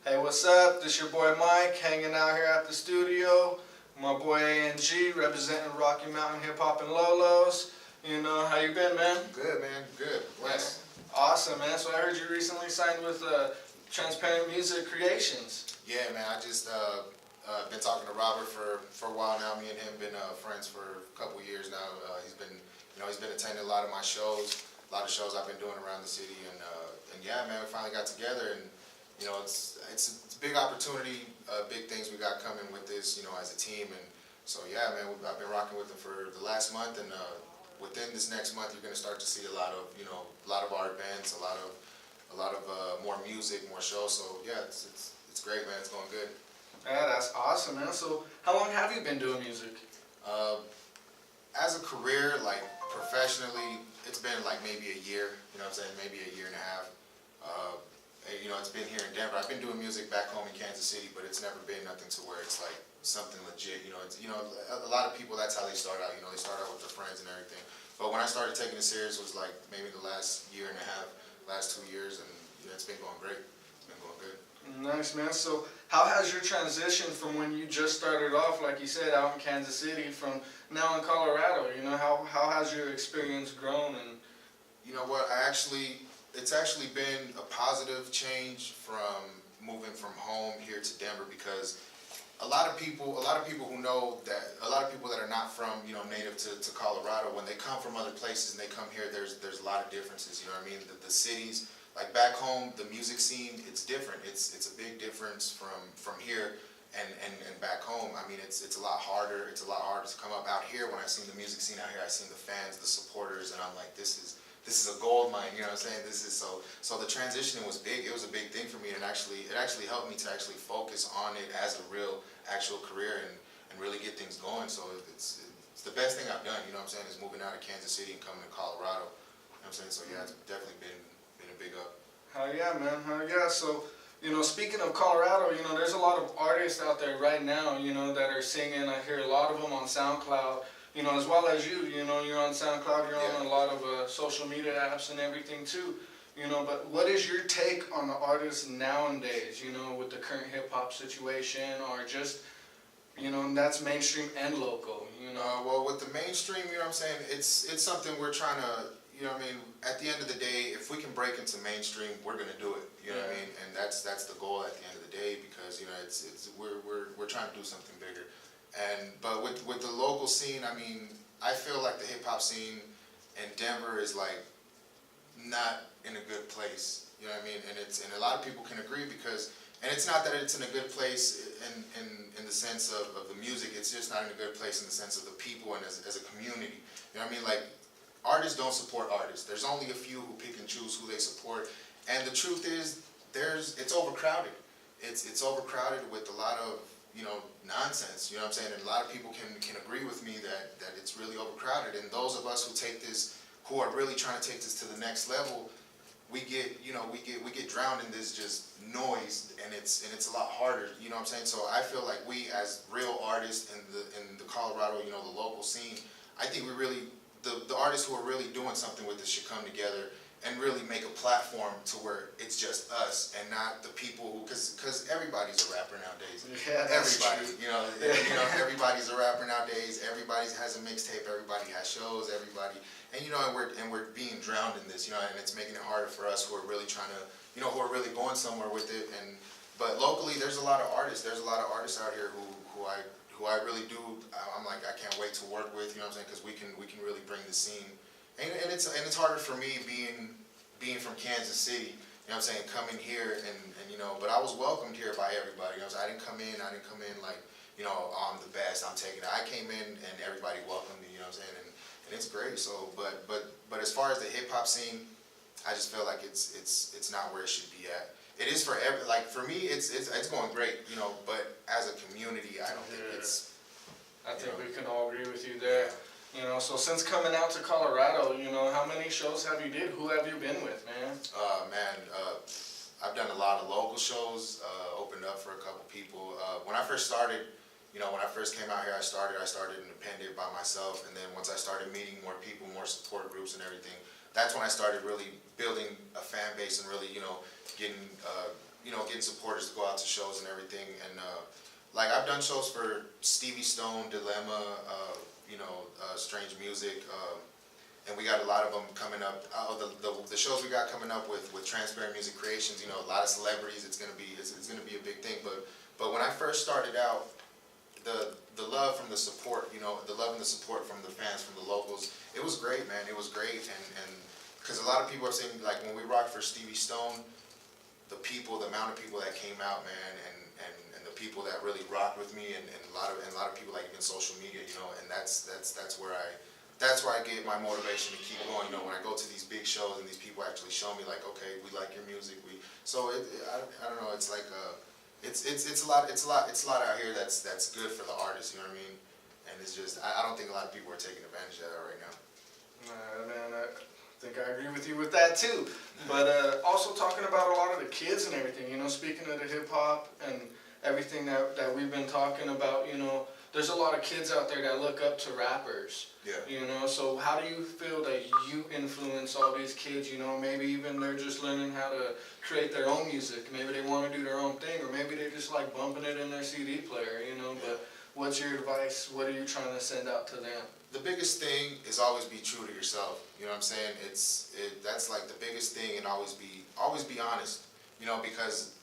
Hey, what's up? This your boy Mike, hanging out here at the studio. My boy A.N.G, representing Rocky Mountain Hip Hop and lo-lowz. You know, how you been, man? Good, man. Good. Blessed. Awesome, man. So I heard you recently signed with Transparent Music Creations. Yeah, man. I just been talking to Robert for a while now. Me and him been friends for a couple years now. He's been attending a lot of my shows, a lot of shows I've been doing around the city, and yeah, man, we finally got together, and it's a big opportunity, big things we got coming with this, as a team, and so yeah, man, I've been rocking with them for the last month, and within this next month, you're gonna start to see a lot of our events, a lot of more music, more shows. So yeah, it's great, man. It's going good. Yeah, that's awesome, man. So how long have you been doing music? As a career, like professionally, it's been like maybe a year. You know what I'm saying? Maybe a year and a half. It's been here in Denver. I've been doing music back home in Kansas City, but it's never been nothing to where it's like something legit. A lot of people, that's how they start out. They start out with their friends and everything. But when I started taking it serious was like maybe the last year and a half, last 2 years, and it's been going great. It's been going good. Nice, man. So how has your transition from when you just started off, like you said, out in Kansas City, from now in Colorado? How has your experience grown? And you know what? It's actually been a positive change from moving from home here to Denver, because a lot of people who know that, a lot of people that are not from, native to Colorado, when they come from other places and they come here, there's a lot of differences, you know what I mean? The cities, like back home, the music scene, it's different. It's a big difference from here and back home. I mean, it's a lot harder. It's a lot harder to come up out here. When I seen the music scene out here, I seen the fans, the supporters, and I'm like, this is a gold mine, you know what I'm saying? This is so the transitioning was big. It was a big thing for me, and it actually helped me to actually focus on it as a real actual career and really get things going. So it's the best thing I've done, you know what I'm saying, is moving out of Kansas City and coming to Colorado. You know what I'm saying? So yeah, it's definitely been a big up. hell yeah, man. Hell yeah. So, speaking of Colorado, there's a lot of artists out there right now, that are singing. I hear a lot of them on SoundCloud, as well as you. You're on SoundCloud, you're on a lot of social media apps and everything too. But what is your take on the artists nowadays, with the current hip-hop situation, or just, that's mainstream and local, Well, with the mainstream, you know what I'm saying, it's something we're trying to, at the end of the day, if we can break into mainstream, we're gonna do it. You know what I mean? And that's the goal at the end of the day, because we're trying to do something bigger. But with the local scene, I mean, I feel like the hip hop scene in Denver is like not in a good place. You know what I mean? And a lot of people can agree, because, and it's not that it's in a good place in the sense of the music. It's just not in a good place in the sense of the people and as a community. You know what I mean? Like, artists don't support artists. There's only a few who pick and choose who they support. And the truth is, it's overcrowded. It's overcrowded with a lot of, nonsense. You know what I'm saying? And a lot of people can agree with me that it's really overcrowded. And those of us who are really trying to take this to the next level, we get drowned in this just noise, and it's a lot harder. You know what I'm saying? So I feel like we, as real artists in the Colorado, the local scene, I think we really, the artists who are really doing something with this should come together and really make a platform to where it's just us and not the people who, because everybody's a rapper nowadays. Yeah, that's everybody, true. Everybody's a rapper nowadays. Everybody has a mixtape. Everybody has shows. Everybody, and we're being drowned in this, and it's making it harder for us who are really trying to, who are really going somewhere with it. But locally, there's a lot of artists. There's a lot of artists out here who I really do. I'm like, I can't wait to work with. You know what I'm saying? Because we can really bring the scene. And it's harder for me being from Kansas City, you know what I'm saying, coming here and but I was welcomed here by everybody. I didn't come in like, I'm the best, I'm taking it. I came in and everybody welcomed me, you know what I'm saying, and it's great. So but as far as the hip hop scene, I just feel like it's not where it should be at. It is for for me, it's going great, but as a community, I don't think it's. I think we can all agree with you there. So since coming out to Colorado, how many shows have you did? Who have you been with, man? I've done a lot of local shows, opened up for a couple people. When I first started, when I first came out here, I started independent by myself, and then once I started meeting more people, more support groups and everything, that's when I started really building a fan base and really, getting getting supporters to go out to shows and everything. And like I've done shows for Stevie Stone, Dilemma, Strange Music, and we got a lot of them coming up. The shows we got coming up with Transparent Music Creations, a lot of celebrities. It's gonna be a big thing. But when I first started out, the love from the support, the love and the support from the fans, from the locals, it was great, man. It was great, and because a lot of people are saying, like, when we rocked for Stevie Stone, the amount of people that came out, man, and the people that really rocked with me, and a lot of people, like, even social media, and that's where I get my motivation to keep going. When I go to these big shows and these people actually show me, like, okay, we like your music, I don't know, it's like it's a lot out here that's good for the artists, you know what I mean? And it's just, I don't think a lot of people are taking advantage of that right now. Man, I think I agree with you with that too. But also talking about a lot of the kids and everything, speaking of the hip hop and everything that we've been talking about, there's a lot of kids out there that look up to rappers. Yeah. So how do you feel that you influence all these kids, maybe even they're just learning how to create their own music. Maybe they want to do their own thing, or maybe they just like bumping it in their CD player, but what's your advice? What are you trying to send out to them? The biggest thing is always be true to yourself. You know what I'm saying? That's like the biggest thing, and always be honest. Because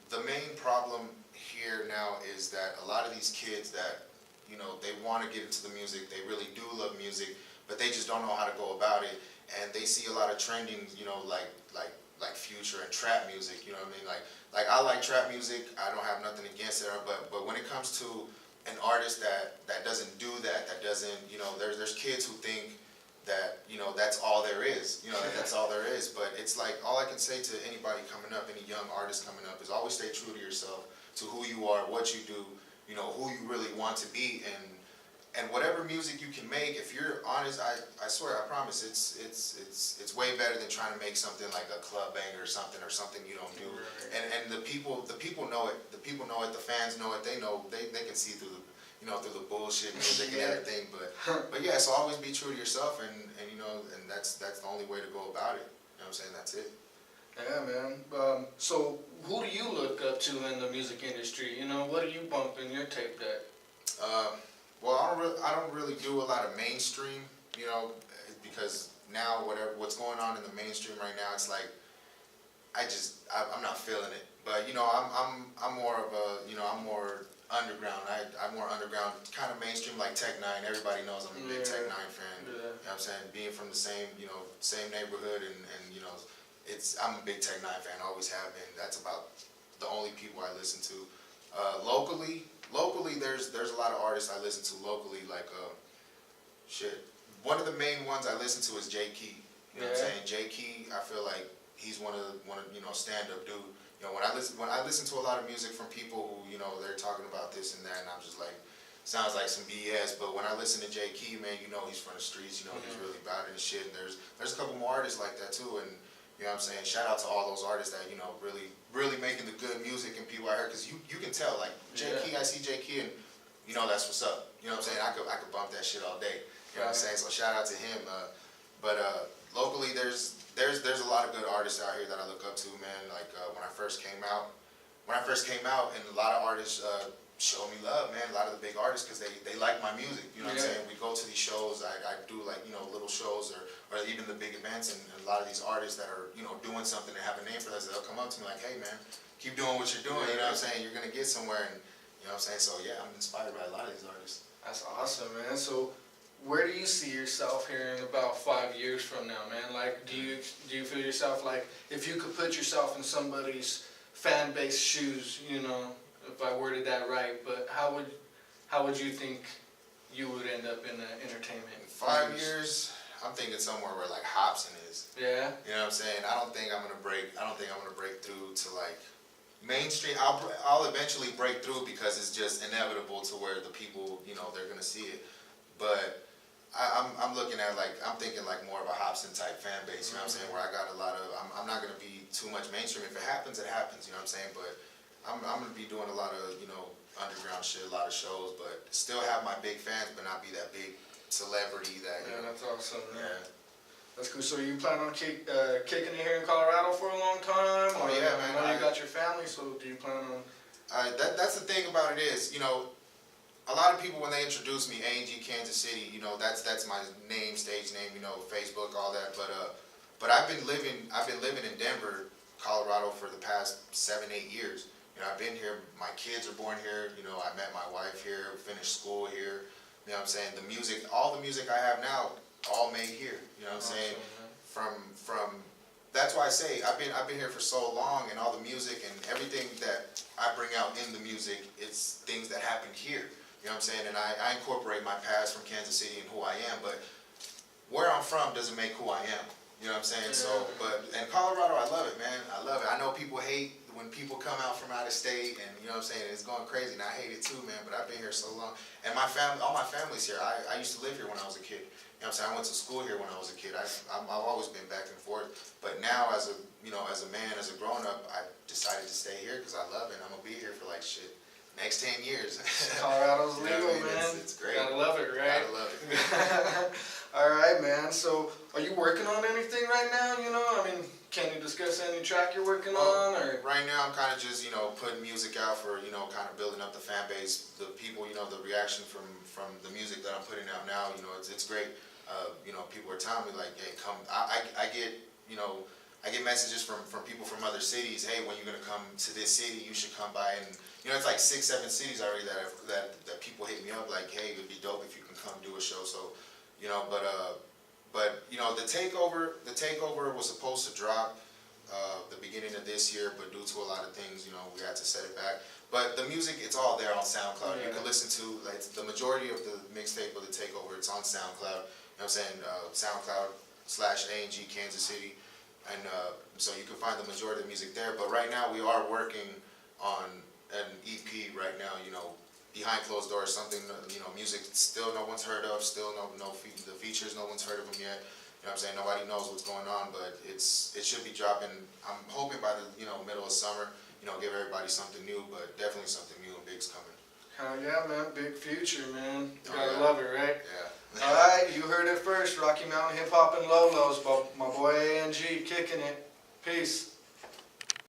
the main problem here now is that a lot of these kids that, they want to get into the music, they really do love music, but they just don't know how to go about it, and they see a lot of trending, like Future and trap music. You know what I mean? Like I like trap music. I don't have nothing against it, but when it comes to an artist that doesn't do that doesn't, there's kids who think that, that's all there is, that's all there is. But it's like, all I can say to anybody coming up, any young artist coming up, is always stay true to yourself, to who you are, what you do, who you really want to be, and whatever music you can make, if you're honest, I swear, I promise, it's way better than trying to make something like a club banger or something you don't do. And the people know it. The people know it. The fans know it. They know. They can see through the through the bullshit music and everything. But yeah, so always be true to yourself, and that's the only way to go about it. You know what I'm saying? That's it. Yeah, man. So who do you look up to in the music industry? What do you bump in your tape deck? Well, I don't really do a lot of mainstream, because now what's going on in the mainstream right now, it's like I'm not feeling it. But I'm more of a I'm more underground. I'm more underground, kind of mainstream, like Tech Nine. Everybody knows I'm a big Tech Nine fan. Yeah. You know what I'm saying? Being from the same same neighborhood, and I'm a big Tech Nine fan. Always have been. That's about the only people I listen to. Locally, there's a lot of artists I listen to locally, like one of the main ones I listen to is J. Key. You know what I'm saying? J. Key, I feel like he's one of stand-up dude. When I listen to a lot of music from people who they're talking about this and that, and I'm just like, sounds like some BS. But when I listen to J. Key, man, he's from the streets. He's really about it and shit. And there's a couple more artists like that too. And you know what I'm saying? Shout out to all those artists that really making the good music, and people out here, because you can tell, like J. Key, I see J. Key, and that's what's up. You know what I'm saying? I could bump that shit all day. You know what I'm saying? So shout out to him. But locally, there's a lot of good artists out here that I look up to, man. Like when I first came out, and a lot of artists show me love, man. A lot of the big artists, because they like my music. You know what I'm saying? We go to these shows. I do like little shows or even the big events, and a lot of these artists that are doing something and have a name for this, they'll come up to me like, hey man, keep doing what you're doing. You know what I'm saying? You're gonna get somewhere, and you know what I'm saying. So yeah, I'm inspired by a lot of these artists. That's awesome, man. So where do you see yourself here in about 5 years from now, man? Like, do you feel yourself, like, if you could put yourself in somebody's fan base shoes, if I worded that right, but how would you think you would end up in the entertainment? In 5 years, I'm thinking somewhere where like Hobson is. Yeah. You know what I'm saying? I don't think I'm gonna break through to like mainstream. I'll eventually break through, because it's just inevitable to where the people, they're gonna see it. But I'm looking at, like, I'm thinking like more of a Hobson type fan base. You know what I'm saying? Where I got a lot of. I'm not gonna be too much mainstream. If it happens, it happens. You know what I'm saying? But I'm gonna be doing a lot of underground shit, a lot of shows, but still have my big fans, but not be that big celebrity that. Yeah, that's awesome. Man. Yeah. That's cool. So you plan on kicking it here in Colorado for a long time? Oh yeah, man. I know you got your family, so do you plan on? That's the thing about it is, you know, a lot of people when they introduce me, A.N.G. Kansas City, you know, that's my name, stage name, you know, Facebook, all that. But I've been living in Denver, Colorado for the past 7-8 years. You know, I've been here. My kids are born here. You know, I met my wife here, finished school here. You know what I'm saying? The music, all the music I have now, all made here. You know what I'm saying? From that's why I say I've been here for so long, and all the music and everything that I bring out in the music, it's things that happened here. You know what I'm saying? And I incorporate my past from Kansas City and who I am, but where I'm from doesn't make who I am. You know what I'm saying? Yeah. So, and Colorado, I love it, man. I love it. I know people hate when people come out from out of state, and you know what I'm saying? It's going crazy, and I hate it too, man. But I've been here so long, and my family, all my family's here. I used to live here when I was a kid. You know what I'm saying? I went to school here when I was a kid. I've always been back and forth, but now as a man, as a grown up, I decided to stay here because I love it. And I'm gonna be here for like shit. Next 10 years. Colorado's You know legal, what I mean? man. It's great. Gotta love it, right? Gotta love it. All right, man. So, are you working on anything right now? You know, I mean, can you discuss any track you're working on, or? Right now, I'm kind of just, you know, putting music out for, you know, kind of building up the fan base, the people, you know, the reaction from the music that I'm putting out now. You know, it's great. You know, people are telling me like, hey, come. I get, you know, I get messages from people from other cities. Hey, when you're gonna come to this city, you should come by. And you know, it's like 6-7 cities already that people hit me up like, hey, it'd be dope if you can come do a show. So, you know, but you know, the takeover was supposed to drop the beginning of this year, but due to a lot of things, you know, we had to set it back. But the music, it's all there on SoundCloud. Yeah. You can listen to like the majority of the mixtape of the takeover. It's on SoundCloud. You know what I'm saying? SoundCloud/A.N.G. Kansas City. And so you can find the majority of the music there. But right now we are working on an EP right now, you know, behind closed doors, something, you know, music still no one's heard of, still the features, no one's heard of them yet. You know what I'm saying? Nobody knows what's going on, but it should be dropping, I'm hoping by the, you know, middle of summer, you know, give everybody something new, but definitely something new and big's coming. Hell yeah, man. Big future, man. You Oh, gotta yeah. love it, right?